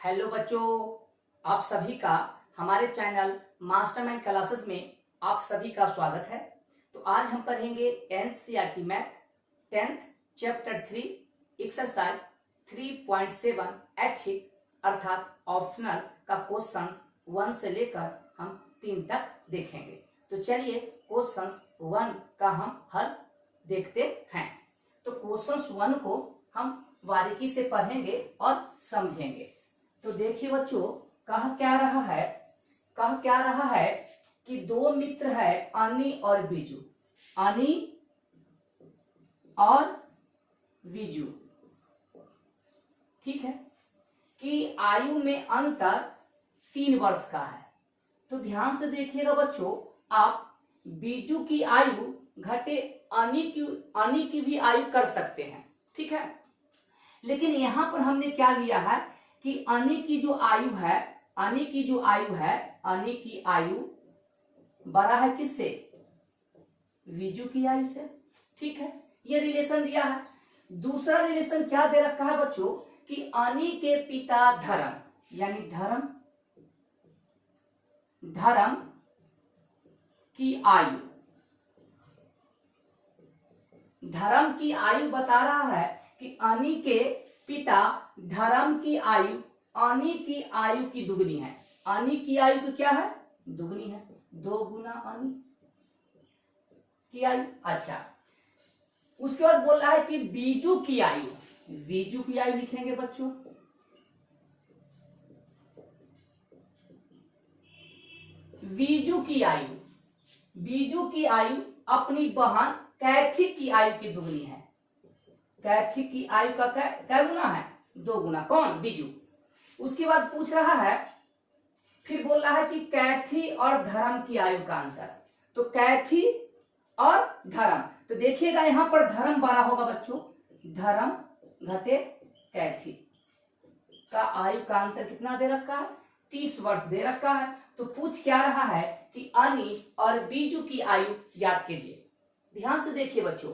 Hello बच्चों, आप सभी का हमारे चैनल मास्टरमाइंड क्लासेस में आप सभी का स्वागत है। तो आज हम पढ़ेंगे NCERT math 10th chapter 3 exercise 3.7 ऐच्छिक अर्थात ऑप्शनल का क्वेश्चंस 1 से लेकर हम 3 तक देखेंगे। तो चलिए क्वेश्चंस 1 का हम हल देखते हैं। तो क्वेश्चंस 1 को हम बारीकी से पढ़ेंगे और समझेंगे। तो देखिए बच्चों, कहा क्या रहा है कि दो मित्र है अनी और बीजू। अनी और बीजू, ठीक है, कि आयु में अंतर 3 वर्ष का है। तो ध्यान से देखिएगा बच्चों, आप बीजू की आयु घटे अनी की भी आयु कर सकते हैं, ठीक है। लेकिन यहां पर हमने क्या लिया है कि अनी की जो आयु बड़ा है किससे? बीजू की आयु से, ठीक है। ये रिलेशन दिया है। दूसरा रिलेशन क्या दे रखा है बच्चों कि अनी के पिता धर्म, यानी धर्म की आयु बता रहा है कि अनी के पिता धर्म की आयु अनी की आयु की दुगनी है। अनी की आयु की क्या है? दुगनी है, 2 गुना अनी की आयु। अच्छा, उसके बाद बोल रहा है कि बीजू की आयु लिखेंगे बच्चों। बीजू की आयु अपनी बहन कैथी की आयु की दुगनी है। कैथी की आयु का क्या गुना है? 2 गुना। कौन? बीजू। उसके बाद पूछ रहा है, फिर बोल रहा है कि कैथी और धर्म की आयु का अंतर। तो कैथी और धर्म, तो देखिएगा यहां पर धर्म बड़ा होगा बच्चों। धर्म घटे कैथी का आयु का अंतर कितना दे रखा है? 30 वर्ष दे रखा है। तो पूछ क्या रहा है कि अनी और बीजू की आयु याद कीजिए। ध्यान से देखिए बच्चों,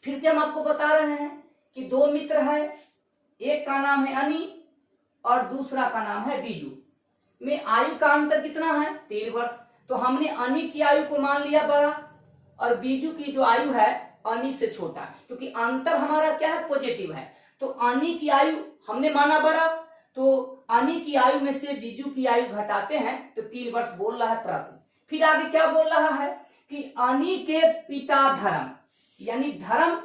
फिर से हम आपको बता रहे हैं कि 2 मित्र है, एक का नाम है अनी और दूसरा का नाम है बीजू। में आयु का अंतर कितना है? 3 वर्ष। तो हमने अनी की आयु को मान लिया बड़ा और बीजू की जो आयु है अनी से छोटा, क्योंकि अंतर हमारा क्या है? पॉजिटिव है। तो अनी की आयु हमने माना बड़ा, तो अनी की आयु में से बीजू की आयु घटाते हैं तो 3 वर्ष बोल रहा है प्रश्न। फिर आगे क्या बोल रहा है कि अनी के पिता धर्म, यानी धर्म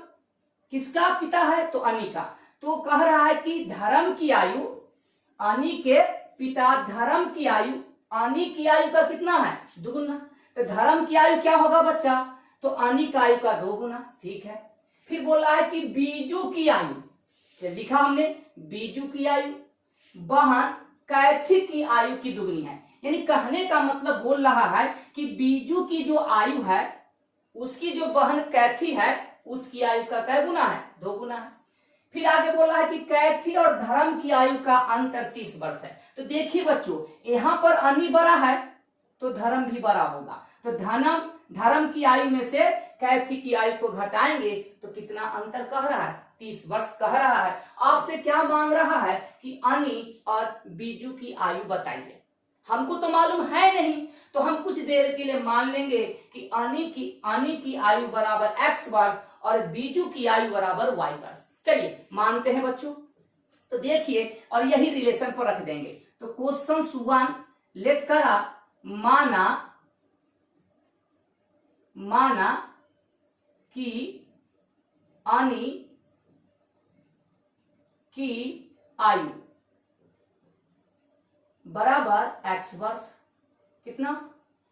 किसका पिता है? तो अनी का। तो कह रहा है कि धर्म की आयु, अनी के पिता धर्म की आयु अनी की आयु का कितना है? 2 गुना। तो धर्म की आयु क्या होगा बच्चा? तो अनी का आयु का 2 गुना, ठीक है। फिर बोला है कि बीजू की आयु, लिखा हमने बीजू की आयु बहन कैथी की आयु की दुगनी है। यानी कहने का मतलब बोल रहा है कि बीजू की जो आयु है उसकी जो बहन कैथी है उसकी आयु का क्या गुना है? 2 गुना है। फिर आगे बोला है कि कैथी और धर्म की आयु का अंतर 30 वर्ष है। तो देखिए बच्चों, यहां पर अनी बड़ा है तो धर्म भी बड़ा होगा। तो धर्म की आयु में से कैथी की आयु को घटाएंगे तो कितना अंतर कह रहा है? 30 वर्ष कह रहा है। आपसे क्या मांग रहा है कि अनी और बीजू की आयु बताइए। हमको तो मालूम है नहीं, तो हम कुछ देर के लिए मान लेंगे कि अनी की आयु बराबर x वर्ष और बीजू की आयु बराबर y वर्ष। चलिए मानते हैं बच्चों। तो देखिए, और यही रिलेशन पर रख देंगे। तो क्वेश्चन 1 लेट करा माना कि अनी की आयु बराबर x वर्ष, कितना?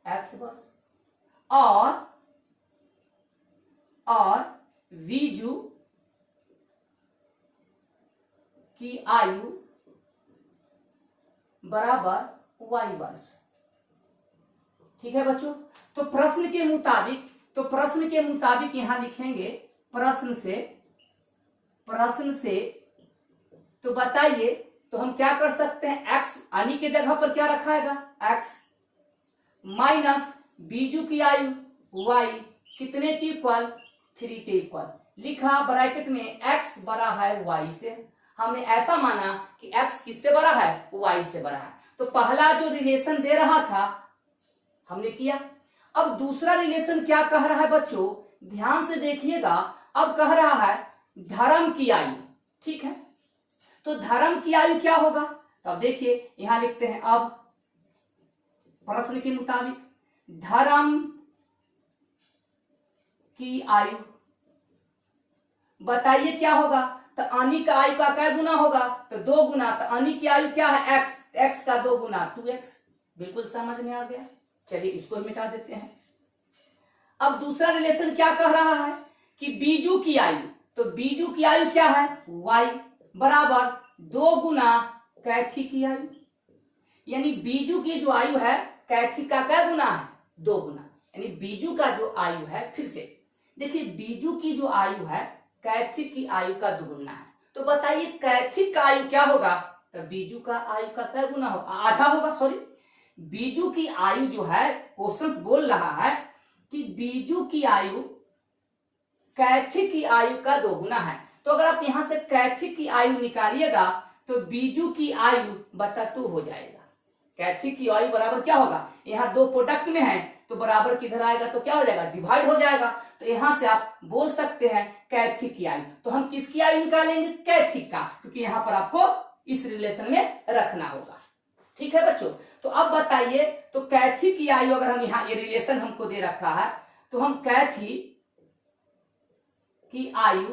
x वर्ष, और बीजू की आयु बराबर y वर्ष, ठीक है बच्चों। तो प्रश्न के मुताबिक यहां लिखेंगे प्रश्न से तो बताइए, तो हम क्या कर सकते हैं? x अनी के जगह पर क्या रखाएगा? x माइनस बीजू की आयु y कितने की इक्वल? 3 के इक्वल। लिखा ब्रैकेट में x बड़ा है y से। हमने ऐसा माना कि x किससे बड़ा है, y से बड़ा है। तो पहला जो रिलेशन दे रहा था हमने किया। अब दूसरा रिलेशन क्या कह रहा है बच्चों, ध्यान से देखिएगा। अब कह रहा है धर्म की आयु, ठीक है। तो धर्म की आयु क्या होगा, तो अब देखिए यहां लिखते हैं, अब प्रश्न के मुताबिक धर्म की आयु बताइए क्या होगा। तो अनी का आयु का क्या गुना होगा, तो 2 गुना। तो अनी की आयु क्या है, x, x का 2 गुना 2x। बिल्कुल समझ में आ गया। चलिए इसको मिटा देते हैं। अब दूसरा रिलेशन क्या कह रहा है कि बीजू की आयु, तो बीजू की आयु क्या है, y बराबर 2 गुना कैथी की आयु। यानी बीजू की जो आयु है कैथी का क्या गुना है, 2 गुना। यानी बीजू का जो आयु है, फिर से देखिए, बीजू की जो आयु है कैथिक की आयु का 2 गुना है। तो बताइए कैथिक का आयु क्या होगा, तो बीजू का आयु का क्या गुना होगा, आधा होगा। सॉरी, बीजू की आयु जो है, क्वेश्चंस बोल रहा है कि बीजू की आयु कैथिक की आयु का 2 गुना है। तो अगर आप यहां से कैथिक की आयु निकालिएगा तो बीजू की आयु बटा 2 हो जाएगा। कैथिक की आयु बराबर क्या होगा, यहाँ 2 प्रोडक्ट में है तो बराबर किधर आएगा, तो क्या हो जाएगा, डिवाइड हो जाएगा। तो यहां से आप बोल सकते हैं कैथिक की आयु। तो हम किसकी आयु निकालेंगे, कैथिक का, क्योंकि यहां पर आपको इस रिलेशन में रखना होगा। ठीक है बच्चों। तो अब बताइए, तो कैथिक की आयु अगर हम यहाँ, ये रिलेशन हमको दे रखा है, तो हम कैथिक की आयु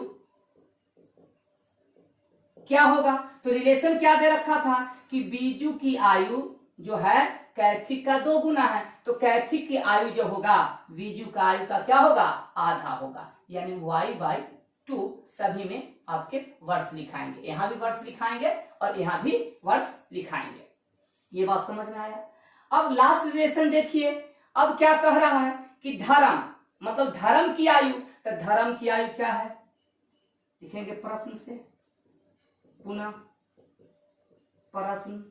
क्या होगा, तो रिलेशन क्या दे रखा था कि बीजू की आयु जो है कैथिक का 2 गुना है। तो कैथिक की आयु जो होगा बीजू का आयु का क्या होगा, आधा होगा। यानी y/2 सभी में आपके वर्ष लिखाएंगे, यहां भी वर्ष लिखाएंगे और यहां भी वर्ष लिखाएंगे। ये बात समझ में आया। अब लास्ट रिलेशन देखिए, अब क्या कह रहा है कि धर्म, मतलब धर्म की आयु। तो धर्म की आयु क्या है, लिखेंगे प्रश्न से, पुनः प्रश्न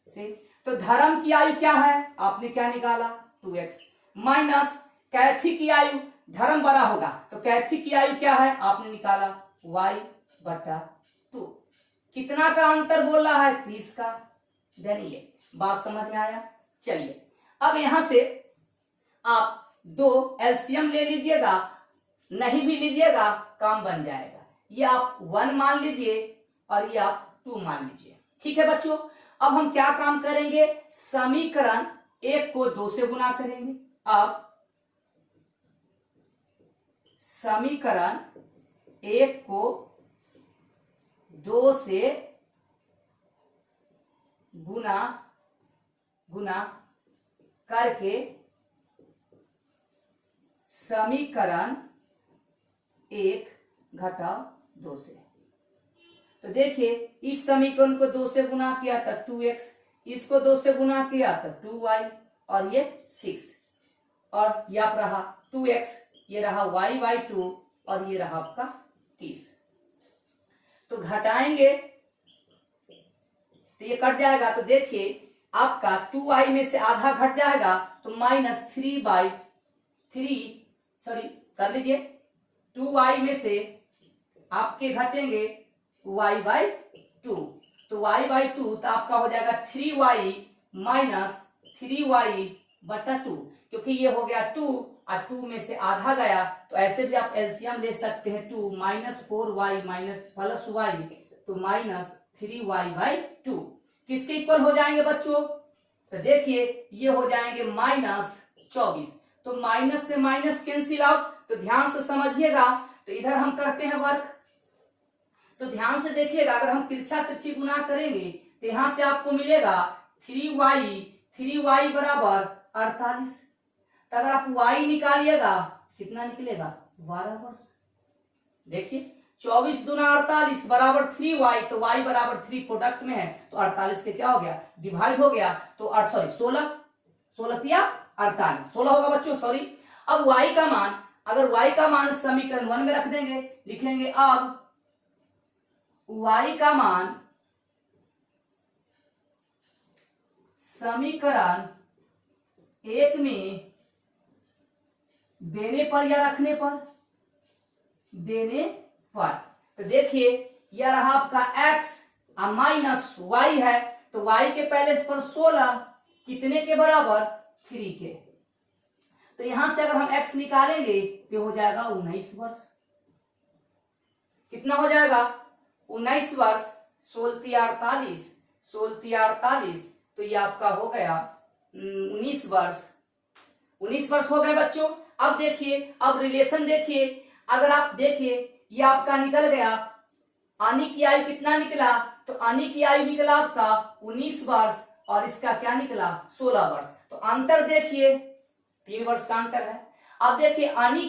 से। तो धर्म की आयु क्या है, आपने क्या निकाला, 2x माइनस कैथी की आयु, धर्म बड़ा होगा तो कैथी की आयु क्या है, आपने निकाला y/2। कितना का अंतर बोल रहा है, 30 का। देन ये बात समझ में आया। चलिए अब यहां से आप 2 एलसीएम ले लीजिएगा, नहीं भी लीजिएगा काम बन जाएगा। ये आप 1 मान लीजिए और ये आप 2 मान लीजिए। ठीक है बच्चों। अब हम क्या काम करेंगे, समीकरण 1 को 2 से गुना करेंगे। अब समीकरण 1 को 2 से गुना करके समीकरण 1 घटाओ 2 से। तो देखिए इस समीकरण को 2 से गुना किया तो 2x, इसको 2 से गुना किया तो 2y और ये 6 और यहाँ रहा 2x, ये रहा y/2 और ये रहा आपका 30। तो घटाएंगे तो ये कट जाएगा। तो देखिए आपका 2y में से आधा घट जाएगा तो -3/3, सॉरी कर लीजिए, 2y में से आपके घटेंगे y/2। तो y/2 तो आपका हो जाएगा 3y माइनस 3y/2, क्योंकि ये हो गया 2 और 2 में से आधा गया। तो ऐसे भी आप एलसीएम ले सकते हैं, 2 -4y माइनस प्लस y तो -3y/2 किसके इक्वल हो जाएंगे बच्चों, तो देखिए ये हो जाएंगे -24। तो माइनस से माइनस कैंसिल आउट। तो ध्यान से समझिएगा। तो इधर हम करते हैं वर्क, तो ध्यान से देखिएगा। अगर हम तिरछा तिरछी गुना करेंगे तो यहां से आपको मिलेगा 3y बराबर 48। तो अगर आप y निकालिएगा कितना निकलेगा, 12 वर्ष। देखिए 24 दूना 48 बराबर 3y, तो y बराबर 3 प्रोडक्ट में है तो 48 के क्या हो गया, डिवाइड हो गया। तो 16 या 48, 16 होगा बच्चों, सॉरी। अब y का मान, अगर y का मान समीकरण 1 में रख देंगे, लिखेंगे अब y का मान समीकरण 1 में देने पर या रखने पर, देने पर। तो देखिए यह रहा आपका x और माइनस y है, तो y के पहले पर 16 कितने के बराबर, 3 के। तो यहां से अगर हम x निकालेंगे तो हो जाएगा 19 वर्ष। कितना हो जाएगा, 19 वर्ष। 16 48, तो ये आपका हो गया 19 वर्ष। 19 वर्ष हो गए बच्चों। अब देखिए, अब रिलेशन देखिए, अगर आप देखिए ये आपका निकल गया, आनी की आयु कितना निकला, तो आनी की आयु निकला आपका 19 वर्ष और इसका क्या निकला, 16 वर्ष। तो अंतर देखिए 3 वर्ष का अंतर है। अब देखिए आनी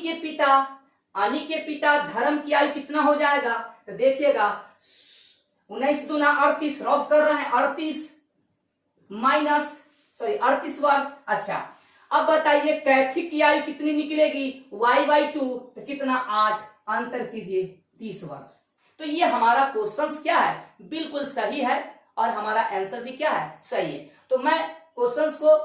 के पिता धर्म की आयु कितना हो जाएगा, तो देखिएगा 19 दूना 38, रफ कर रहे हैं 38 वर्ष। अच्छा, अब बताइए कैथी की आयु कितनी निकलेगी, y/2, तो कितना 8, अंतर कीजिए 30 वर्ष। तो ये हमारा क्वेश्चन क्या है, बिल्कुल सही है और हमारा आंसर भी क्या है, सही है। तो मैं क्वेश्चंस को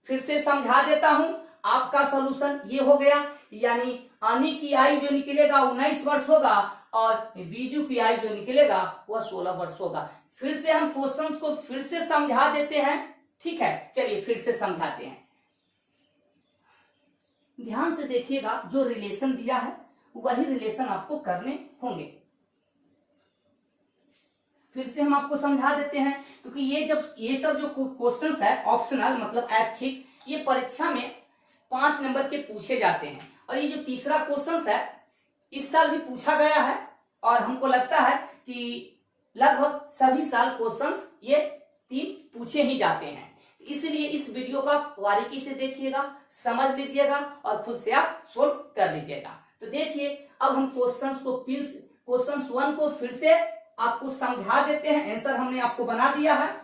फिर से समझा देता हूं। आपका सॉल्यूशन ये हो गया, यानी आनी की आयु जो निकलेगा 19 वर्ष होगा और बीजू की आयु जो निकलेगा वह 16 वर्ष होगा। फिर से हम क्वेश्चंस को फिर से समझा देते हैं, ठीक है। चलिए फिर से समझाते हैं, ध्यान से देखिएगा। जो रिलेशन दिया है वही रिलेशन आपको करने होंगे। फिर से हम आपको समझा देते हैं, क्योंकि ये सब जो क्वेश्चंस है ऑप्शनल, मतलब ऐच्छिक, ये परीक्षा में 5 नंबर के पूछे जाते हैं। और ये जो तीसरा क्वेश्चंस है इस साल भी पूछा गया है और हमको लगता है कि लगभग सभी साल क्वेश्चंस ये 3 पूछे ही जाते हैं। इसलिए इस वीडियो का बारीकी से देखिएगा, समझ लीजिएगा और खुद से आप सोल्व कर लीजिएगा। तो देखिए, अब हम क्वेश्चन 1 को फिर से आपको समझा देते हैं। आंसर हमने आपको बना दिया है।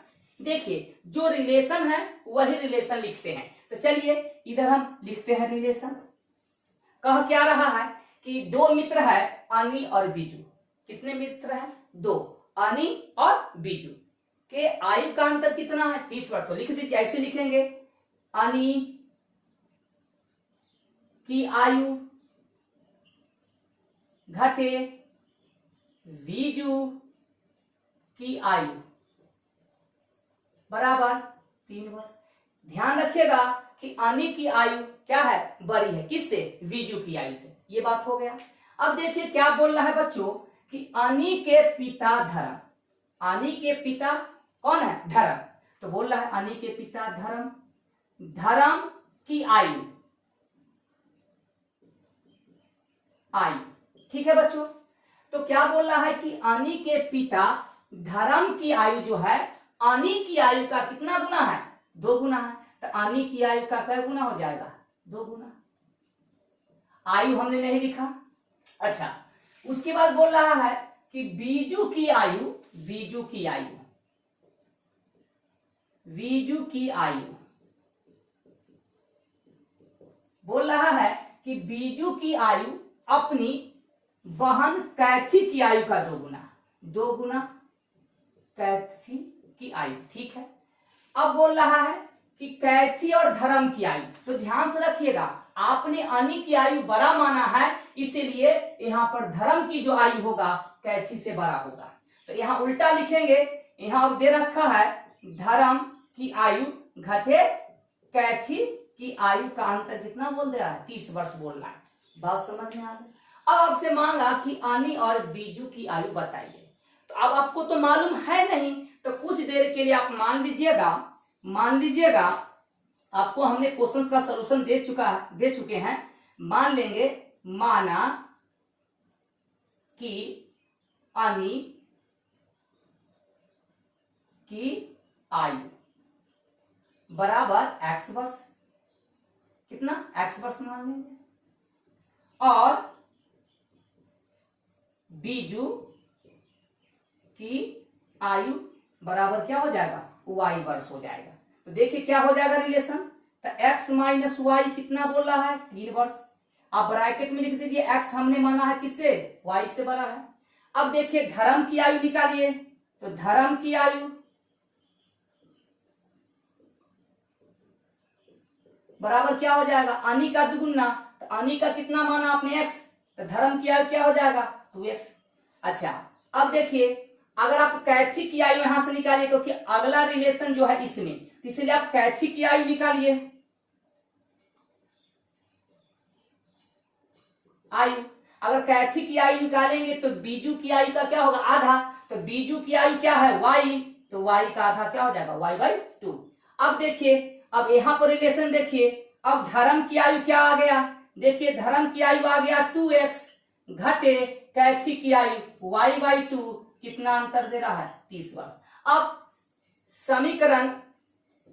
देखिए, जो रिलेशन है वही रिलेशन लिखते हैं। तो चलिए इधर हम लिखते हैं रिलेशन। कह क्या रहा है कि 2 मित्र है, आनी और बीजू। कितने मित्र हैं, 2, आनी और बीजू के आयु का अंतर कितना है, 30 वर्ष। तो लिख दीजिए, ऐसे लिखेंगे, आनी की आयु घटे बीजू की आयु बराबर 3 वर्ष। ध्यान रखिएगा कि आनी की आयु क्या है, बड़ी है, किससे, बीजू की आयु से। ये बात हो गया। अब देखिए क्या बोल रहा है बच्चों कि आनी के पिता धर्म, आनी के पिता कौन है, धर्म। तो बोल रहा है आनी के पिता धर्म की आयु, ठीक है बच्चों। तो क्या बोल रहा है कि आनी के पिता धर्म की आयु जो है, आनी की आयु का कितना गुना है, 2 गुना है। तो आनी की आयु का क्या गुना हो जाएगा, 2 गुना। आयु हमने नहीं लिखा। अच्छा, उसके बाद बोल रहा है कि बीजू की आयु बोल रहा है कि बीजू की आयु अपनी बहन कैथी की आयु का 2 गुना कैथी की आयु, ठीक है। अब बोल रहा है कि कैथी और धर्म की आयु। तो ध्यान से रखिएगा, आपने आनी की आयु बड़ा माना है, इसीलिए यहां पर धर्म की जो आयु होगा कैथी से बड़ा होगा। तो यहां उल्टा लिखेंगे, यहां दे रखा है धर्म की आयु घटे कैथी की आयु का अंतर कितना बोल रहा है, 30 वर्ष बोल रहा है। बात समझ में आ गई। अब आपसे मांगा कि आनी और बीजू की आयु बताइए। तो अब आपको तो मालूम है नहीं, तो कुछ देर के लिए आप मान लीजिएगा आपको हमने क्वेश्चंस का सलूशन दे चुके हैं। मान लेंगे, माना कि आनी की आयु बराबर x वर्ष, कितना, x वर्ष मान लेंगे, और बीजू की आयु बराबर क्या हो जाएगा, y वर्ष हो जाएगा। तो देखिए क्या हो जाएगा रिलेशन, तो x माइनस वाई कितना बोल रहा है, 3 वर्ष। आप ब्रैकेट में लिख दीजिए, x हमने माना है किससे, y से बड़ा है। अब देखिए धर्म की आयु निकालिए, तो धर्म की आयु बराबर क्या हो जाएगा, आनी का 2 गुना। तो आनी का कितना माना आपने, x, तो धर्म की आयु क्या हो जाएगा, 2x। अच्छा, अब देखिए, अगर आप कैथी की आयु यहां से निकालिए क्योंकि अगला रिलेशन जो है इसमें, तो इसलिए आप कैथी की आयु निकालिए। आयु, अगर कैथी की आयु निकालेंगे तो बीजू की आयु का क्या होगा, आधा। तो बीजू की आयु क्या है, y, तो y का आधा क्या हो जाएगा, y/2। अब देखिए, अब यहां पर रिलेशन देखिए, अब धर्म की आयु क्या आ गया, देखिए धर्म की आयु आ गया 2x घटे कैथी की आयु y/2, कितना अंतर दे रहा है, 30 वर्ष। अब समीकरण,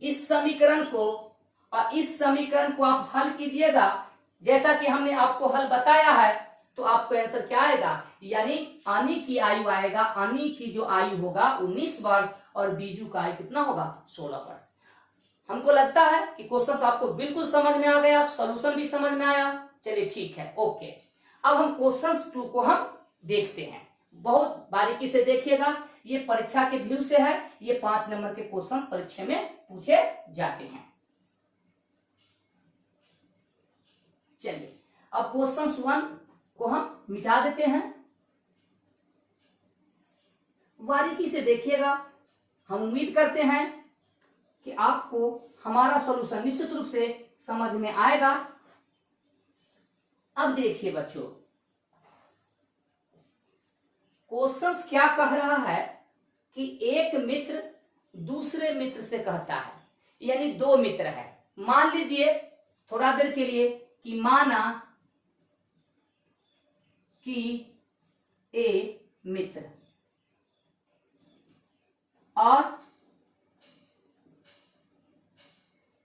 इस समीकरण को और इस समीकरण को आप हल कीजिएगा जैसा कि हमने आपको हल बताया है, तो आपको आंसर क्या आएगा, यानी अनी की आयु आएगा, अनी की जो आयु होगा 19 वर्ष और बीजू का आयु कितना होगा, 16 वर्ष। हमको लगता है कि क्वेश्चन आपको बिल्कुल समझ में आ गया, सॉल्यूशन भी समझ में आया। चलिए ठीक है, ओके। अब हम क्वेश्चन 2 को हम देखते हैं, बहुत बारीकी से देखिएगा, ये परीक्षा के व्यू से है, ये 5 नंबर के क्वेश्चन परीक्षा में पूछे जाते हैं। चलिए अब क्वेश्चन 1 को हम मिटा देते हैं, बारीकी से देखिएगा। हम उम्मीद करते हैं कि आपको हमारा सॉल्यूशन निश्चित रूप से समझ में आएगा। अब देखिए बच्चों, क्वेश्चंस क्या कह रहा है कि एक मित्र दूसरे मित्र से कहता है, यानी 2 मित्र है। मान लीजिए थोड़ा देर के लिए कि माना कि ए मित्र और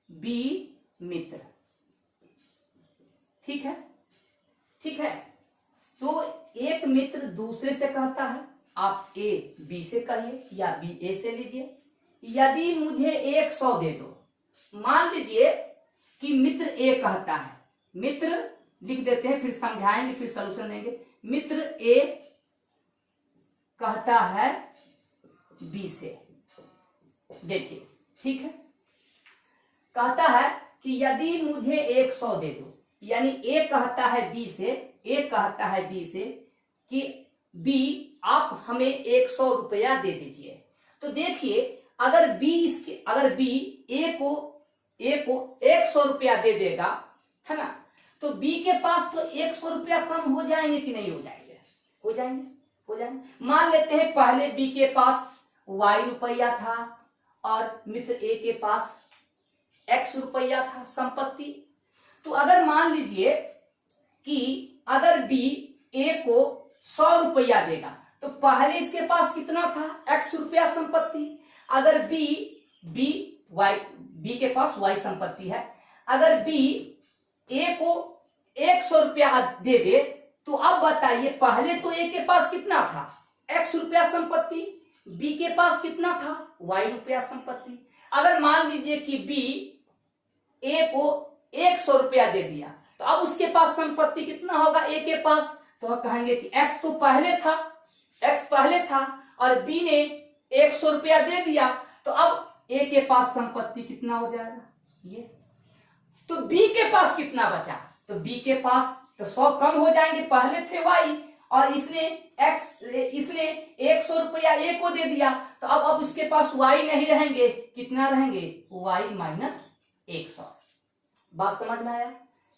बी मित्र, ठीक है, ठीक है। तो एक मित्र दूसरे से कहता है, आप ए बी से कहिए या बी ए से लीजिए, यदि मुझे 100 दे दो। मान लीजिए कि मित्र ए कहता है, मित्र लिख देते हैं फिर समझाएंगे फिर सॉल्यूशन देंगे। मित्र ए कहता है बी से, देखिए ठीक है, कहता है कि यदि मुझे 100 दे दो, यानी ए कहता है बी से, ए कहता है बी से कि बी आप हमें 100 रुपया दे दीजिए। तो देखिए अगर बी ए को 100 रुपया दे देगा, है ना, तो बी के पास तो 100 रुपया कम हो जाएंगे कि नहीं हो जाएंगे, हो जाएंगे, हो जाएंगे। मान लेते हैं पहले बी के पास y रुपया था और मित्र ए के पास x रुपया था संपत्ति। तो अगर मान लीजिए कि अगर बी ए को 100 रुपया देगा तो पहले इसके पास कितना था, x रुपया संपत्ति। अगर बी के पास y संपत्ति है, अगर बी ए को 100 रुपया दे दे तो अब बताइए पहले तो ए के पास कितना था, x रुपया संपत्ति, बी के पास कितना था, y रुपया संपत्ति। अगर मान लीजिए कि बी ए को 100 रुपया दे दिया तो अब उसके पास संपत्ति कितना होगा ए के पास, तो कहेंगे कि x तो पहले था, x पहले था और b ने 100 रुपया दे दिया, तो अब a के पास संपत्ति कितना हो जाएगा ये। तो b के पास कितना बचा, तो b के पास तो 100 कम हो जाएंगे, पहले थे y और इसने 100 रुपया a को दे दिया, तो अब उसके पास y नहीं रहेंगे, कितना रहेंगे, y माइनस 100। बात समझ में आया,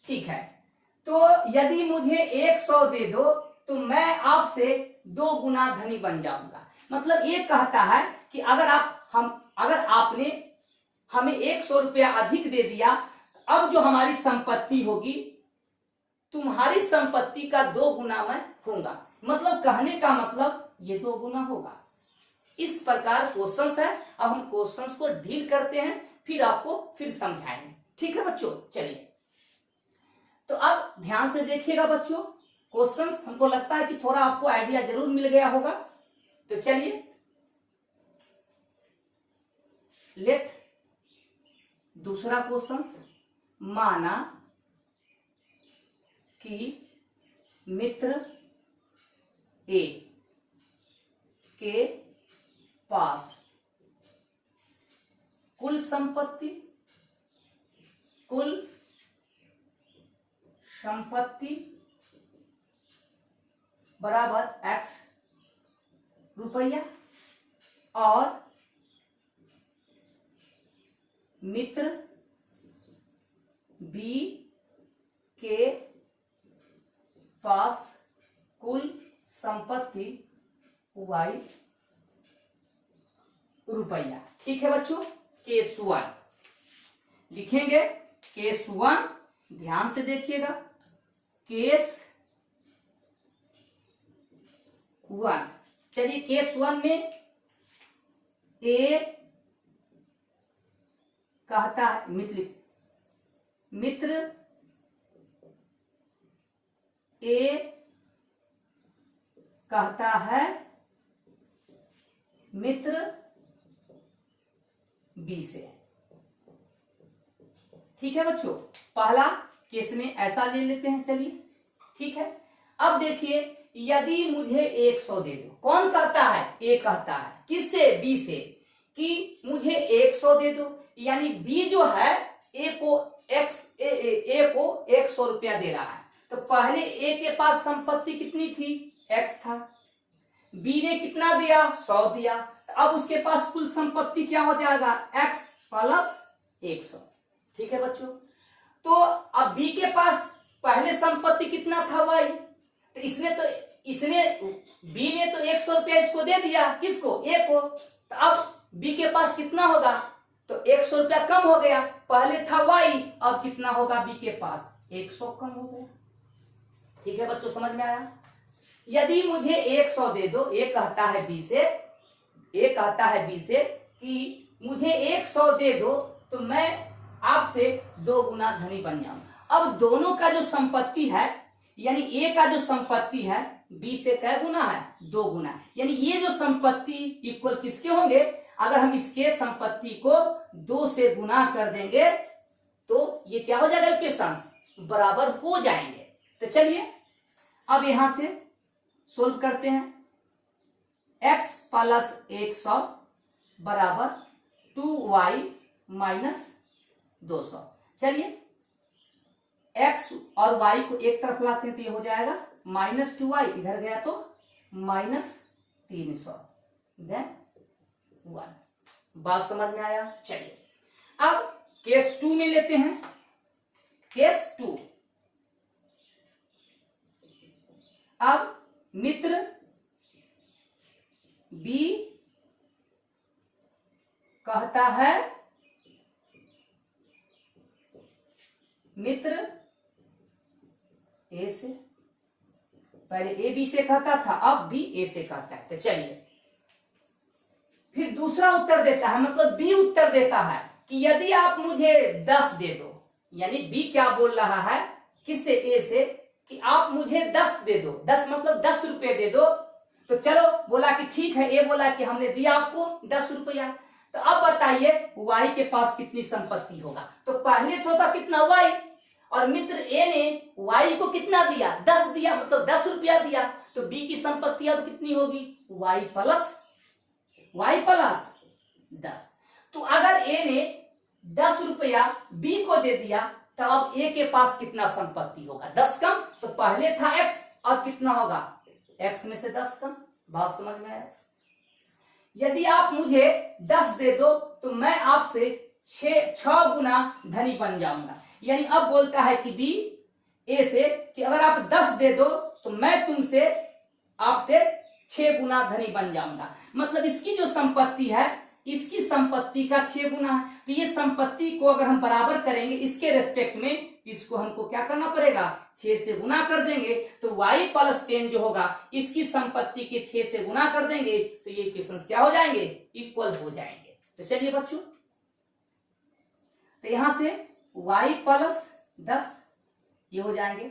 ठीक है। तो यदि मुझे 100 दे दो तो मैं आपसे 2 गुना धनी बन जाऊंगा। मतलब ये कहता है कि अगर आपने हमें 100 रुपया अधिक दे दिया, अब जो हमारी संपत्ति होगी, तुम्हारी संपत्ति का 2 गुना मैं होगा। मतलब कहने का मतलब ये 2 गुना होगा। इस प्रकार क्वेश्चंस है। अब हम क्वेश्चंस को डील करते हैं, फिर आपको फिर समझाएंगे, ठीक है बच्चों। चलिए तो अब ध्यान से देखिएगा बच्चों, क्वेश्चंस हमको लगता है कि थोड़ा आपको आइडिया जरूर मिल गया होगा। तो चलिए, लेट दूसरा क्वेश्चन, माना कि मित्र ए के पास कुल संपत्ति बराबर x रुपया और मित्र बी के पास कुल संपत्ति y रुपया। ठीक है बच्चों, केस 1 लिखेंगे। केस 1 ध्यान से देखिएगा। केस 1, चलिए केस 1 में ए कहता है मित्र ए कहता है मित्र बी से। ठीक है बच्चों, पहला केस में ऐसा ले लेते हैं। चलिए ठीक है, अब देखिए यदि मुझे 100 दे दो, कौन कहता है? ए कहता है। किससे? बी से, कि मुझे 100 दे दो। यानी बी जो है ए को 100 रुपया दे रहा है। तो पहले ए के पास संपत्ति कितनी थी? x था। बी ने कितना दिया? 100 दिया। अब उसके पास कुल संपत्ति क्या हो जाएगा? x plus 100। ठीक है बच्चों, तो अब बी के पास पहले संपत्ति कितना था? y। तो इसने बी ने तो 100 रुपया इसको दे दिया। किसको? ए को। तो अब बी के पास कितना होगा? तो 100 रुपया कम हो गया। पहले था y, अब कितना होगा बी के पास? 100 कम हो गया। ठीक है बच्चों, समझ में आया? यदि मुझे 100 दे दो, ए कहता है बी से कि मुझे 100 दे दो तो मैं आपसे 2 गुना धनी बन जाऊंगा। अब दोनों का जो संपत्ति है, यानी ए का जो संपत्ति है बी से कै गुना है? 2 गुना। यानी ये जो संपत्ति इक्वल किसके होंगे? अगर हम इसके संपत्ति को 2 से गुना कर देंगे तो ये क्या हो जाएगा? इक्वेशंस बराबर हो जाएंगे। तो चलिए अब यहां से सोल्व करते हैं। x प्लस 100 बराबर 2y माइनस 200। चलिए x और y को एक तरफ लाते हैं तो ये हो जाएगा माइनस 2y, इधर गया तो माइनस 300 देन 1। बात समझ में आया? चलिए अब केस 2 में लेते हैं। केस 2, अब मित्र बी कहता है मित्र ए से। पहले ए बी से कहता था, अब बी ए से कहता है। तो चलिए फिर दूसरा उत्तर देता है, मतलब बी उत्तर देता है कि यदि आप मुझे 10 दे दो। यानी बी क्या बोल रहा है? किससे? ए से, कि आप मुझे 10 दे दो। 10 मतलब 10 रुपए दे दो। तो चलो बोला कि ठीक है। ए बोला कि हमने दिया आपको 10 रुपया। तो अब बताइए y के पास कितनी संपत्ति होगा? तो पहले तो था कितना? y। और मित्र ए ने y को कितना दिया? 10 दिया, मतलब 10 रुपया दिया। तो b की संपत्ति अब कितनी होगी? y plus 10। तो अगर ए ने 10 रुपया b को दे दिया तो अब ए के पास कितना संपत्ति होगा? 10 कम। तो पहले था x, और कितना होगा? x में से 10 कम। बात समझ में आया? यदि आप मुझे 10 दे दो तो मैं आपसे 6 गुना धनी बन जाऊंगा। यानी अब बोलता है कि बी ए से कि अगर आप 10 दे दो तो मैं आपसे 6 गुना धनी बन जाऊंगा। मतलब इसकी जो संपत्ति है, इसकी संपत्ति का 6 गुना है। तो ये संपत्ति को अगर हम बराबर करेंगे इसके रेस्पेक्ट में, इसको हमको क्या करना पड़ेगा? 6 से गुना कर देंगे। तो y प्लस 10 जो होगा इसकी संपत्ति के 6 से गुना कर देंगे तो ये इक्वेशंस क्या हो जाएंगे? इक्वल हो जाएंगे। तो चलिए बच्चों, तो यहां से y प्लस 10 ये हो जाएंगे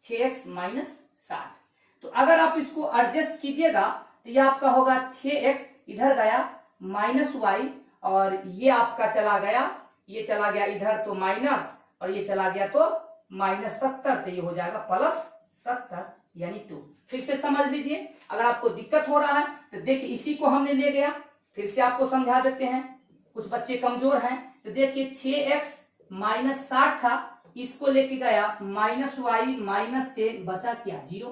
6x माइनस 60। तो अगर आप इसको एडजस्ट कीजिएगा तो ये आपका होगा 6x, इधर गया माइनस y, और ये आपका चला गया, ये चला गया इधर तो माइनस, और ये चला गया तो माइनस 70। तो ये हो जाएगा प्लस 70 यानी 2। फिर से समझ लीजिए, अगर आपको दिक्कत हो रहा है तो देखिए इसी को हमने ले गया। फिर से आपको समझा देते हैं, कुछ बच्चे कमजोर हैं। तो देखिए 6x माइनस 60 था, इसको लेके गया माइनस y माइनस 10, बचा क्या? 0।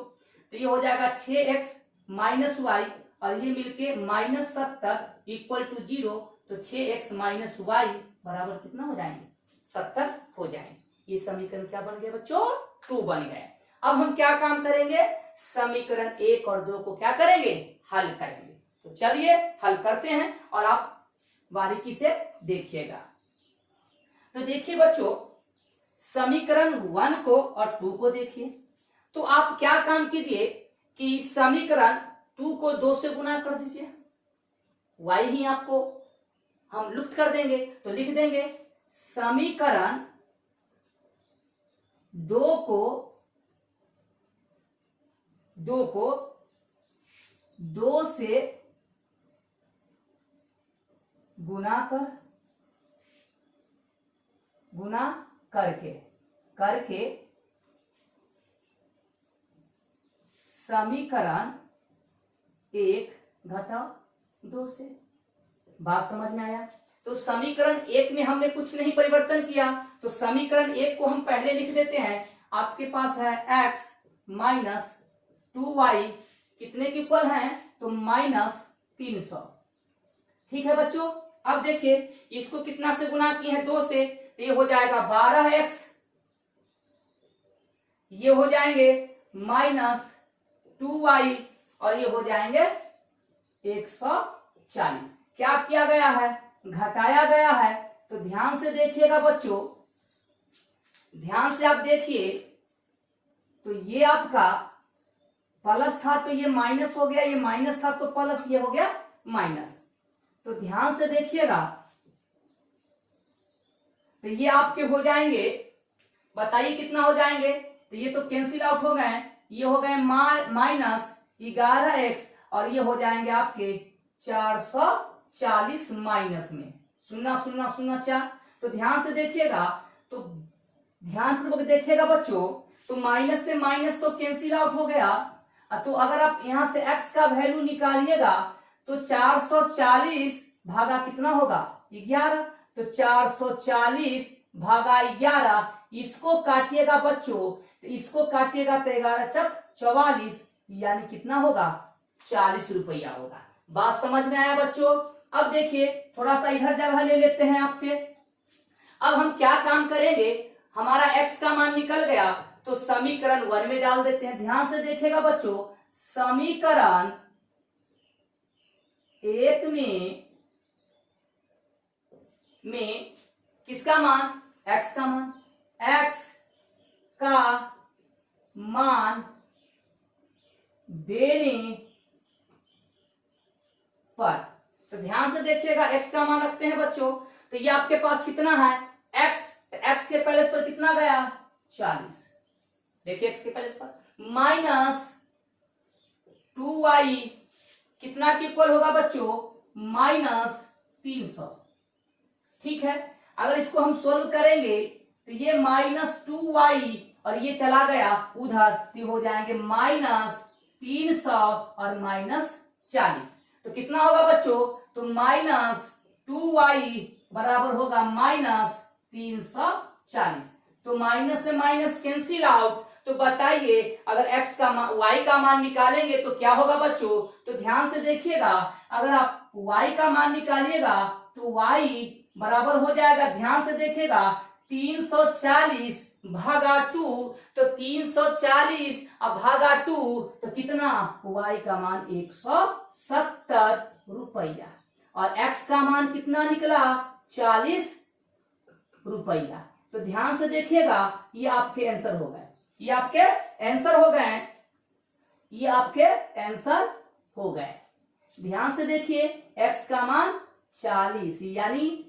तो ये हो जाएगा 6x माइनस y, और ये मिलके -70 इक्वल टू 0, तो 6x माइनस वाई बराबर कितना हो जाएंगे 70 हो जाएंगे। ये समीकरण क्या बन गया बच्चों 2 बन गए। अब हम क्या काम करेंगे समीकरण 1 और 2 को क्या करेंगे हल करेंगे। तो चलिए हल करते हैं और आप बारीकी से देखिएगा। तो देखिए बच्चों समीकरण 1 को और 2 को देखिए। तो आप क्या काम कीजिए कि समीकरण 2 को 2 से गुना कर दीजिए, y ही आपको हम लुप्त कर देंगे। तो लिख देंगे समीकरण 2 को 2 से गुना करके समीकरण 1 घटाओ 2 से। बात समझ में आया। तो समीकरण 1 में हमने कुछ नहीं परिवर्तन किया, तो समीकरण 1 को हम पहले लिख देते हैं। आपके पास है x माइनस 2y कितने के इक्वल है तो -300। ठीक है बच्चों। अब देखिए इसको कितना से गुना किए हैं 2 से, तो ये हो जाएगा 12x, ये हो जाएंगे -2y और ये हो जाएंगे 140। क्या किया गया है घटाया गया है। तो ध्यान से देखिएगा बच्चों, ध्यान से आप देखिए। तो ये आपका प्लस था तो ये माइनस हो गया, ये माइनस था तो प्लस, ये हो गया माइनस। तो ध्यान से देखिएगा। तो ये आपके हो जाएंगे, बताइए कितना हो जाएंगे। तो ये तो कैंसिल आउट हो गए, ये हो गए -11x और ये हो जाएंगे आपके 440 माइनस में 0.004। तो ध्यान से देखिएगा, तो ध्यानपूर्वक देखिएगा बच्चों। तो माइनस से माइनस तो कैंसिल आउट हो गया। तो अगर आप यहां से x का वैल्यू निकालिएगा तो 440 भागा कितना होगा 11। तो 440 भागा 11 इसको काटिएगा बच्चों, तो इसको काटिएगा तो 11 चक 44 यानी कितना होगा 40 रुपया होगा। बात समझ में आया बच्चों। अब देखिए थोड़ा सा इधर जगह ले लेते हैं आपसे। अब हम क्या काम करेंगे, हमारा x का मान निकल गया तो समीकरण 1 में डाल देते हैं। ध्यान से देखिएगा बच्चों, समीकरण 1 में किसका मान x का मान, x का मान देने पर, तो ध्यान से देखिएगा x का मान रखते हैं बच्चों। तो ये आपके पास कितना है x, x के पहले पर कितना गया 40। देखिए x के पहले पर -2y कितना के इक्वल होगा बच्चों -300। ठीक है। अगर इसको हम सोल्व करेंगे तो ये -2y और ये चला गया उधर, तो हो जाएंगे -300 और -40। तो कितना होगा बच्चों, तो -2y बराबर होगा -340। तो माइनस से माइनस कैंसिल आउट। तो बताइए अगर x का y का मान निकालेंगे तो क्या होगा बच्चों। तो ध्यान से देखिएगा, अगर आप y का मान निकालिएगा तो y बराबर हो जाएगा, ध्यान से देखिएगा 340 भागा 2। तो 340 अब भागा 2 तो कितना y का मान 170 रुपया और x का मान कितना निकला 40 रुपया। तो ध्यान से देखिएगा, ये आपके आंसर हो गए, ये आपके आंसर हो गए, ये आपके आंसर हो गए। ध्यान से देखिए x का मान 40 यानी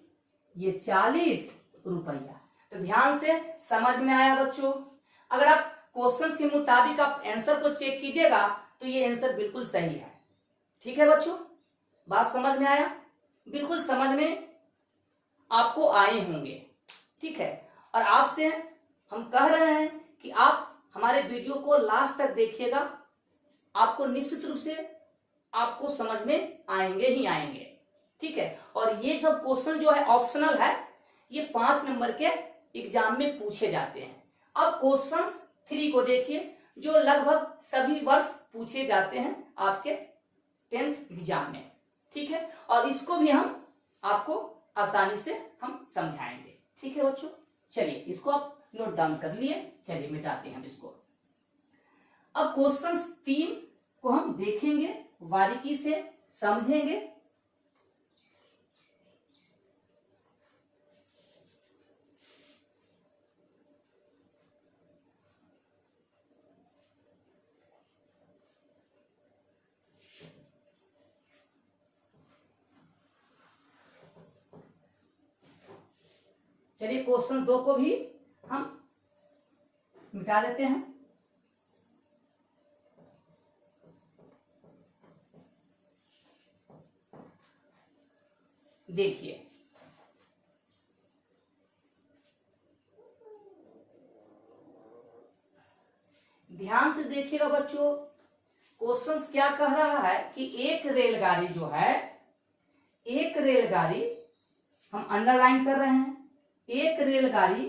ये 40 रुपया। तो ध्यान से समझ में आया बच्चों। अगर आप क्वेश्चंस के मुताबिक आप आंसर को चेक कीजिएगा तो ये आंसर बिल्कुल सही है। ठीक है बच्चों, बात समझ में आया, बिल्कुल समझ में आपको आए होंगे। ठीक है, और आपसे हम कह रहे हैं कि आप हमारे वीडियो को लास्ट तक देखिएगा, आपको निश्चित रूप से आपको समझ में आएंगे ही आएंगे। ठीक है, और ये सब क्वेश्चन जो है ऑप्शनल है, ये 5 नंबर के एग्जाम में पूछे जाते हैं। अब क्वेश्चन 3 को देखिए, जो लगभग सभी वर्ष पूछे जाते हैं आपके 10th एग्जाम में, ठीक है। और इसको भी हम आपको आसानी से हम समझाएंगे, ठीक है बच्चों। चलिए इसको आप नोट डाउन कर लिए, चलिए मिटाते हैं हम इसको। अब क्वेश्चन 3 को हम देखेंगे, बारीकी से समझेंगे। चलिए क्वेश्चन 2 को भी हम मिटा देते हैं। देखिए ध्यान से देखिएगा बच्चों, क्वेश्चन क्या कह रहा है कि एक रेलगाड़ी जो है, एक रेलगाड़ी हम अंडरलाइन कर रहे हैं, एक रेलगाड़ी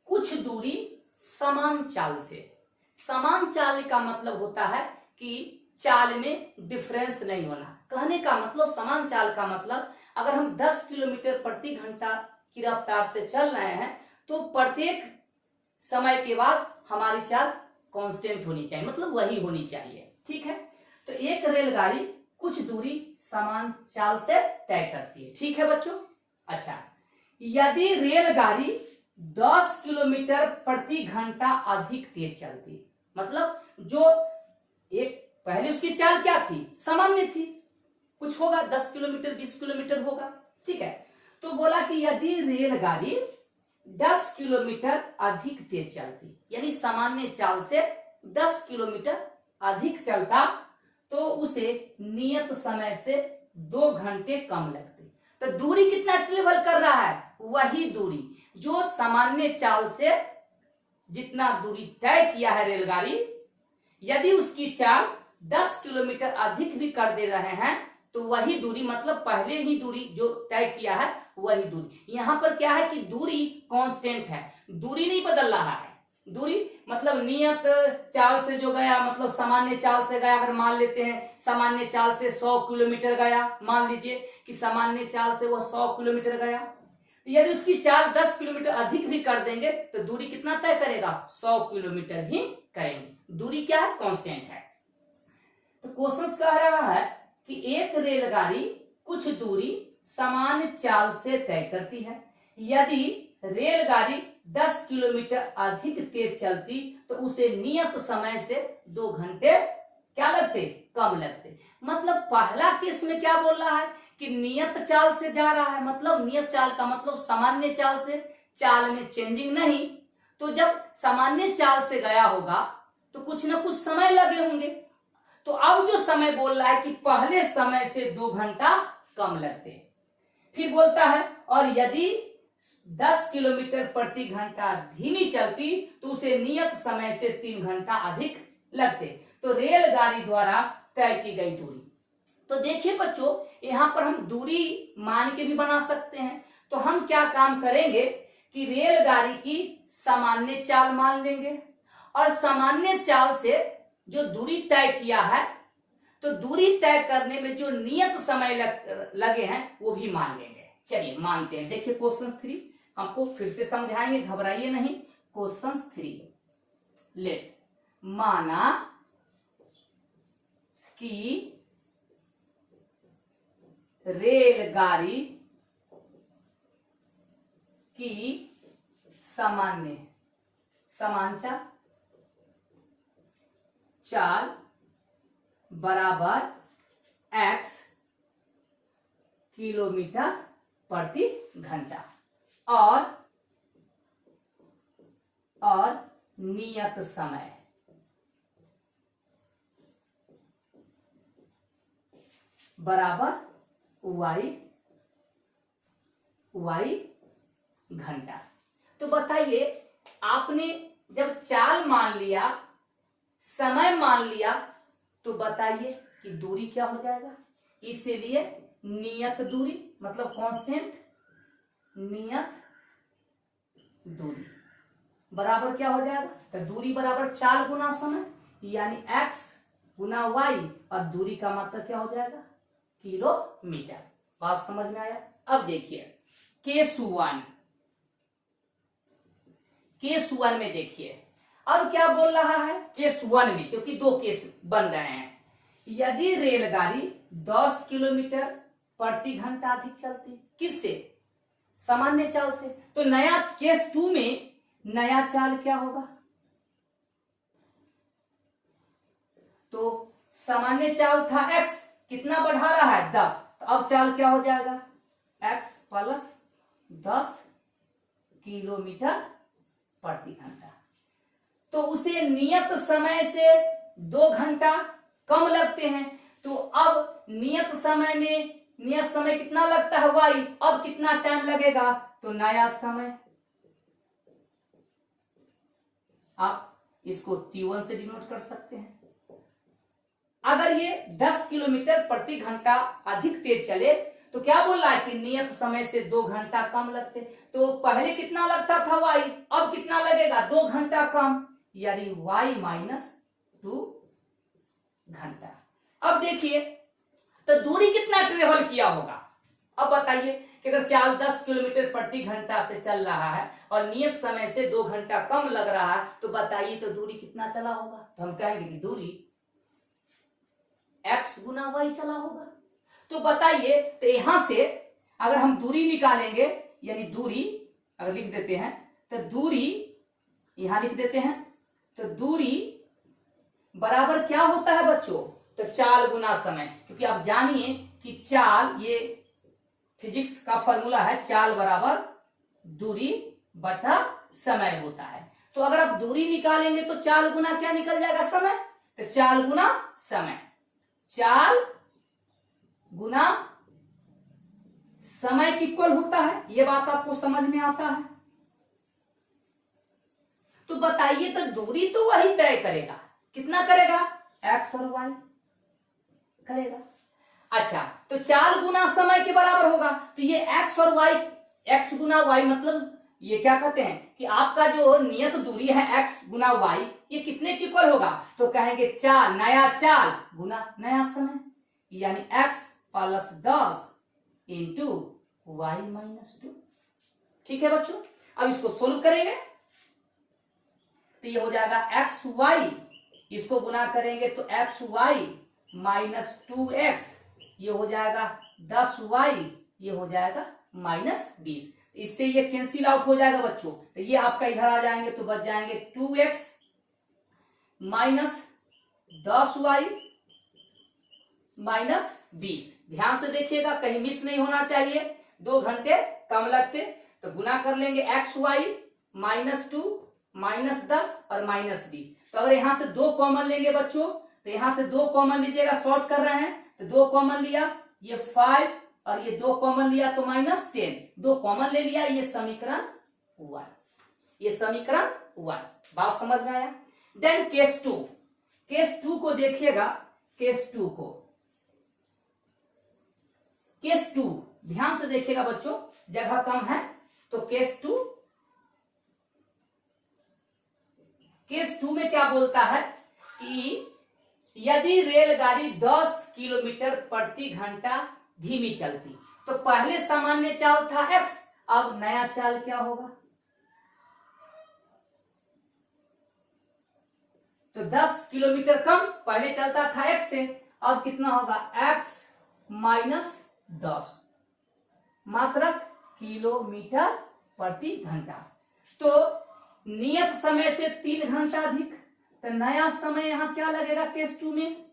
कुछ दूरी समान चाल से, समान चाल का मतलब होता है कि चाल में डिफरेंस नहीं होना। कहने का मतलब समान चाल का मतलब अगर हम 10 किलोमीटर प्रति घंटा की रफ्तार से चल रहे हैं तो प्रत्येक समय के बाद हमारी चाल कांस्टेंट होनी चाहिए, मतलब वही होनी चाहिए, ठीक है। तो एक रेलगाड़ी कुछ दूरी समान चाल से तय करती है, ठीक है बच्चों। अच्छा, यदि रेलगाड़ी 10 किलोमीटर प्रति घंटा अधिक तेज चलती, मतलब जो एक पहले उसकी चाल क्या थी, सामान्य थी, कुछ होगा 10 किलोमीटर 20 किलोमीटर होगा, ठीक है। तो बोला कि यदि रेलगाड़ी 10 किलोमीटर अधिक तेज चलती, यानी सामान्य चाल से 10 किलोमीटर अधिक चलता, तो उसे नियत समय से 2 घंटे कम लगते। तो दूरी कितना ट्रेवल कर रहा है, वही दूरी जो सामान्य चाल से जितना दूरी तय किया है रेलगाड़ी, यदि उसकी चाल 10 किलोमीटर अधिक भी कर दे रहे हैं तो वही दूरी, मतलब पहले ही दूरी जो तय किया है वही दूरी। यहां पर क्या है कि दूरी कांस्टेंट है, दूरी नहीं बदल रहा है। दूरी मतलब नियत चाल से जो गया, मतलब सामान्य चाल से गया, अगर मान लेते हैं सामान्य चाल से 100 किलोमीटर गया, मान लीजिए कि सामान्य चाल से वह 100 किलोमीटर गया, तो यदि उसकी चाल 10 किलोमीटर अधिक भी कर देंगे तो दूरी कितना तय करेगा, 100 किलोमीटर ही करेंगे। दूरी क्या है, कांस्टेंट है। तो क्वेश्चन कह रहा है कि एक रेलगाड़ी कुछ दूरी समान चाल से तय करती है, यदि रेलगाड़ी 10 किलोमीटर अधिक तेज चलती तो उसे नियत समय से 2 घंटे क्या लगते, कम लगते। मतलब पहला केस में क्या बोल रहा है कि नियत चाल से जा रहा है, मतलब नियत चाल का मतलब सामान्य चाल से, चाल में चेंजिंग नहीं। तो जब सामान्य चाल से गया होगा तो कुछ ना कुछ समय लगे होंगे। तो अब जो समय बोल रहा है कि पहले समय से 2 घंटा कम लगते। फिर बोलता है और यदि 10 किलोमीटर प्रति घंटा धीमी चलती तो उसे नियत समय से 3 घंटा अधिक लगते। तो रेलगाड़ी द्वारा तय की गई दूरी। तो देखिए बच्चों, यहां पर हम दूरी मान के भी बना सकते हैं। तो हम क्या काम करेंगे कि रेलगाड़ी की सामान्य चाल मान लेंगे और सामान्य चाल से जो दूरी तय किया है, तो दूरी तय करने में जो नियत समय लगे हैं वो भी मान लेंगे। चलिए मानते हैं। देखिए क्वेश्चन 3 हमको फिर से समझाएंगे, घबराइए नहीं। क्वेश्चन 3, लेट माना कि रेलगाड़ी की सामान्य समांचा चाल बराबर x किलोमीटर प्रति घंटा और नियत समय बराबर y घंटा। तो बताइए, आपने जब चाल मान लिया, समय मान लिया, तो बताइए कि दूरी क्या हो जाएगा। इसीलिए नियत दूरी मतलब कांस्टेंट, नियत दूरी बराबर क्या हो जाएगा, तो दूरी बराबर चाल गुना समय, यानी x गुना y, और दूरी का मतलब क्या हो जाएगा, किलोमीटर। बात समझ में आया? अब देखिए केस 1 में देखिए अब क्या बोल रहा है केस 1 में, क्योंकि दो केस बन रहे हैं। यदि रेलगाड़ी 10 किलोमीटर प्रति घंटा अधिक चलती, किससे? सामान्य चाल से। तो नया केस 2 में नया चाल क्या होगा? तो सामान्य चाल था x, कितना बढ़ा रहा है? 10। तो अब चाल क्या हो जाएगा? x प्लस 10 किलोमीटर प्रति घंटा। तो उसे नियत समय से 2 घंटा कम लगते हैं। तो अब नियत समय कितना लगता है y, अब कितना टाइम लगेगा? तो नया समय, आप इसको t1 से डिनोट कर सकते हैं। अगर ये 10 किलोमीटर प्रति घंटा अधिक तेज चले तो क्या बोल रहा है कि नियत समय से 2 घंटा कम लगते। तो पहले कितना लगता था y, अब कितना लगेगा? 2 घंटा कम, यानी y माइनस 2 घंटा। अब देखिए तो दूरी कितना ट्रेवल किया होगा? अब बताइए कि अगर चाल 10 किलोमीटर प्रति घंटा से चल रहा है और नियत समय से 2 घंटा कम लग रहा है, तो बताइए तो दूरी कितना चला होगा? तो हम कहेंगे कि दूरी x गुना y चला होगा। तो बताइए तो यहां से अगर हम दूरी निकालेंगे, यानी दूरी अगर लिख देते हैं तो दूरी यहां लिख देते हैं, तो दूरी बराबर क्या होता है बच्चों? तो चाल गुना समय, क्योंकि आप जानिए कि चाल, ये फिजिक्स का फॉर्मूला है, चाल बराबर दूरी बटा समय होता है। तो अगर आप दूरी निकालेंगे तो चाल गुना क्या निकल जाएगा? समय। तो चाल गुना समय, चाल गुना समय इक्वल होता है। यह बात आपको समझ में आता है? तो बताइए तो दूरी तो वही तय करेगा, कितना करेगा? x और y करेगा। अच्छा, तो चाल गुना समय के बराबर होगा। तो ये x और y, x गुना y मतलब ये क्या कहते हैं कि आपका जो नियत दूरी है x गुना y, ये कितने के इक्वल होगा? तो कहेंगे चाल, नया चाल गुना नया समय, यानी x plus 10 into y minus 2। ठीक है बच्चों, अब इसको सोल्व करेंगे तो ये हो जाएगा एक्स वाई, इसको गुना करेंगे तो एक्स वाई माइनस 2x, ये हो जाएगा 10y, ये हो जाएगा माइनस 20। इससे ये कैंसिल आउट हो जाएगा बच्चों। तो ये आपका इधर आ जाएंगे तो बच जाएंगे 2x माइनस 10y माइनस 20। ध्यान से देखिएगा, कहीं मिस नहीं होना चाहिए, 2 घंटे कम लगते। तो गुना कर लेंगे एक्स वाई माइनस 2 माइनस 10 और माइनस 20। तो अगर यहां से 2 कॉमन लेंगे बच्चों, तो यहां से 2 कॉमन लीजिएगा, शॉर्ट कर रहे हैं तो 2 कॉमन लिया, ये 5 और ये 2 कॉमन लिया तो माइनस 10, 2 कॉमन ले लिया, ये समीकरण 1, ये समीकरण 1। बात समझ में आया? देन केस 2, केस 2 को देखिएगा, केस 2 को, केस 2 ध्यान से देखिएगा बच्चों, जगह कम है तो केस 2, केस 2 में क्या बोलता है कि यदि रेलगाड़ी 10 किलोमीटर प्रति घंटा धीमी चलती, तो पहले सामान्य चाल था x, अब नया चाल क्या होगा? तो 10 किलोमीटर कम, पहले चलता था x से, अब कितना होगा? x माइनस 10 मात्रक किलोमीटर प्रति घंटा। तो नियत समय से 3 घंटा अधिक, तो नया समय यहां क्या लगेगा केस 2 में?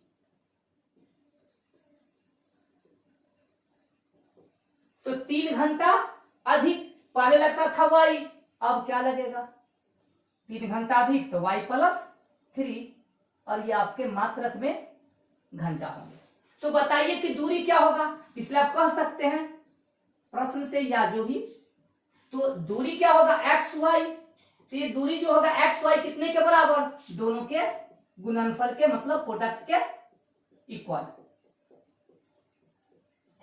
तो 3 घंटा अधिक, पहले लगता था y, अब क्या लगेगा? 3 घंटा अधिक तो y प्लस 3, और ये आपके मात्रक में घंटा होंगे। तो बताइए कि दूरी क्या होगा? इसलिए आप कह सकते हैं प्रश्न से या जो भी, तो दूरी क्या होगा? X Y. तो ये दूरी जो होगा एक्स वाई कितने के बराबर? दोनों के गुणनफल के, मतलब प्रोडक्ट के इक्वल।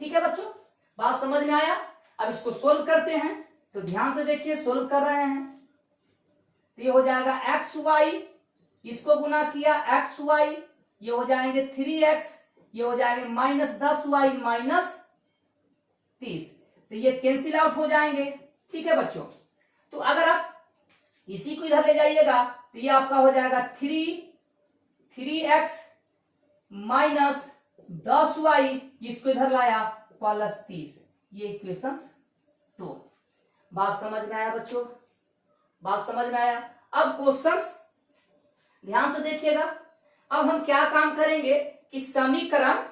ठीक है बच्चों, बात समझ में आया? अब इसको सोल्व करते हैं, तो ध्यान से देखिए, सोल्व कर रहे हैं तो ये हो जाएगा एक्स वाई, इसको गुना किया एक्स वाई, ये हो जाएंगे 3x, ये हो जाएंगे -10y -30, तो ये कैंसिल आउट हो जाएंगे। ठीक है बच्चों, तो अगर आप इसी को इधर ले जाइएगा तो ये आपका हो जाएगा 3x -10y, इसको इधर लाया +30, ये इक्वेशन 2। बात समझ में आया बच्चों? बात समझ में आया? अब क्वेश्चंस ध्यान से देखिएगा। अब हम क्या काम करेंगे कि समीकरण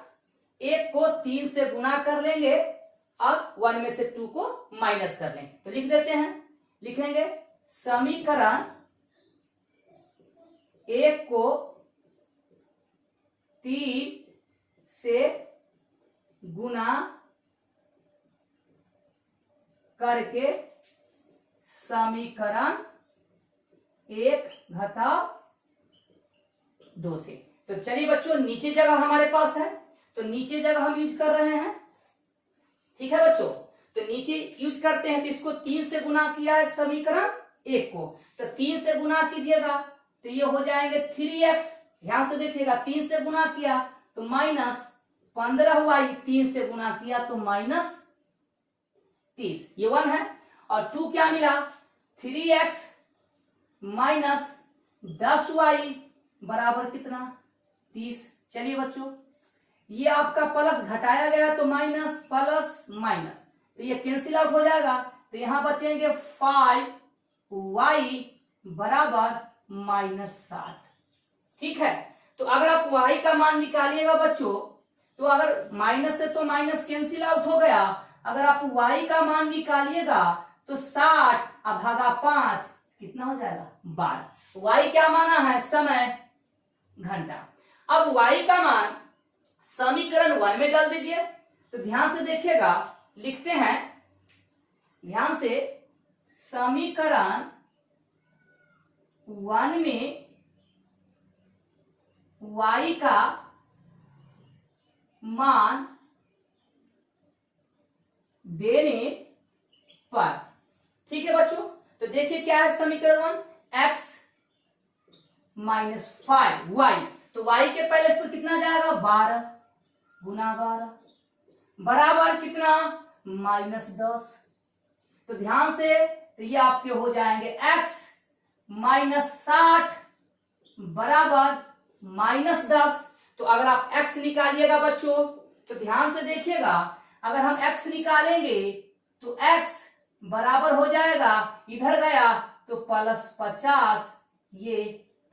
1 को 3 से गुना कर लेंगे, अब 1 में से 2 को माइनस कर लेंगे। तो लिख देते हैं, लिखेंगे समीकरण 1 को 3 से गुना करके समीकरण 1 घटाव 2 से। तो चलिए बच्चों, नीचे जगह हमारे पास है तो नीचे जगह हम यूज कर रहे हैं। ठीक है बच्चों, तो नीचे यूज करते हैं तो इसको 3 से गुना किया है समीकरण 1 को, तो 3 से गुना कीजिएगा तो ये हो जाएंगे 3x। ध्यान से देखिएगा, 3 से गुना किया तो -15y, 3 से गुना किया तो -30, ये 1 है। और 2 क्या मिला, 3x -10y बराबर कितना, 30। चलिए बच्चों, ये आपका प्लस घटाया गया तो माइनस, प्लस माइनस, तो ये कैंसिल आउट हो जाएगा, तो यहां बचेंगे 5y बराबर -60। ठीक है, तो अगर आप y का मान निकालिएगा बच्चों, तो अगर माइनस से तो माइनस कैंसिल आउट हो गया, अगर आप y का मान निकालिएगा तो 60 भागा 5 कितना हो जाएगा, 12। y क्या माना है, समय, घंटा। अब y का मान समीकरण 1 में डाल दीजिए। तो ध्यान से देखिएगा, लिखते हैं ध्यान से, समीकरण 1 में y का मान देने पर, ठीक है बच्चों, तो देखिए क्या है समीकरण 1, x -5y, तो y के पहले इस पर कितना जाएगा, 12 गुना 12 बराबर कितना, -10। तो ध्यान से, तो ये आपके हो जाएंगे x -60 बराबर -10। तो अगर आप x निकालिएगा बच्चों, तो ध्यान से देखिएगा, अगर हम x निकालेंगे तो x बराबर हो जाएगा, इधर गया तो +50, ये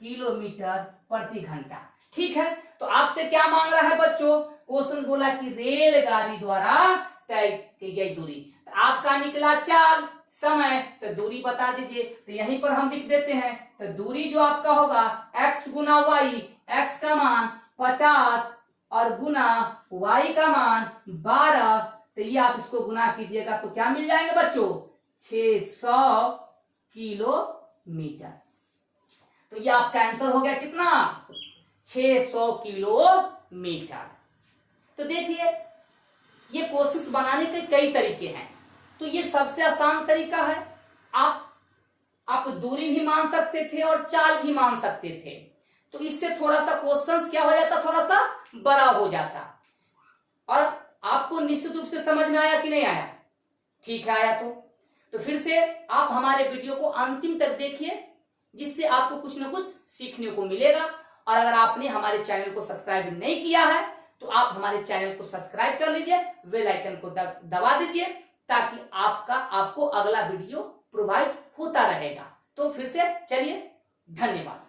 किलोमीटर प्रति घंटा। ठीक है, तो आपसे क्या मांग रहा है बच्चों, क्वेश्चन बोला कि रेलगाड़ी द्वारा तय की गई दूरी, तो आपका निकला 4, समय, तो दूरी बता दीजिए। तो यहीं पर हम लिख देते हैं, तो दूरी जो आपका होगा x गुना y, x का मान 50 और गुना y का मान 12, तो ये आप इसको गुना कीजिएगा तो क्या मिल जाएंगे बच्चों, 600 किलोमीटर। तो ये आपका आंसर हो गया कितना, 600 किलोमीटर। तो देखिए, ये क्वेश्चंस बनाने के कई तरीके हैं, तो ये सबसे आसान तरीका है। आप दूरी भी मान सकते थे और चाल भी मान सकते थे, तो इससे थोड़ा सा क्वेश्चंस क्या हो जाता, थोड़ा सा बड़ा हो जाता। और आपको निश्चित रूप से समझ में आया कि नहीं आया, ठीक है आया तो फिर से आप हमारे वीडियो को अंतिम तक देखिए, जिससे आपको कुछ ना कुछ सीखने को मिलेगा। और अगर आपने हमारे चैनल को सब्सक्राइब नहीं किया है तो आप हमारे चैनल को सब्सक्राइब कर लीजिए, बेल आइकन को दबा दीजिए, ताकि आपको अगला वीडियो प्रोवाइड होता रहेगा। तो फिर से चलिए, धन्यवाद।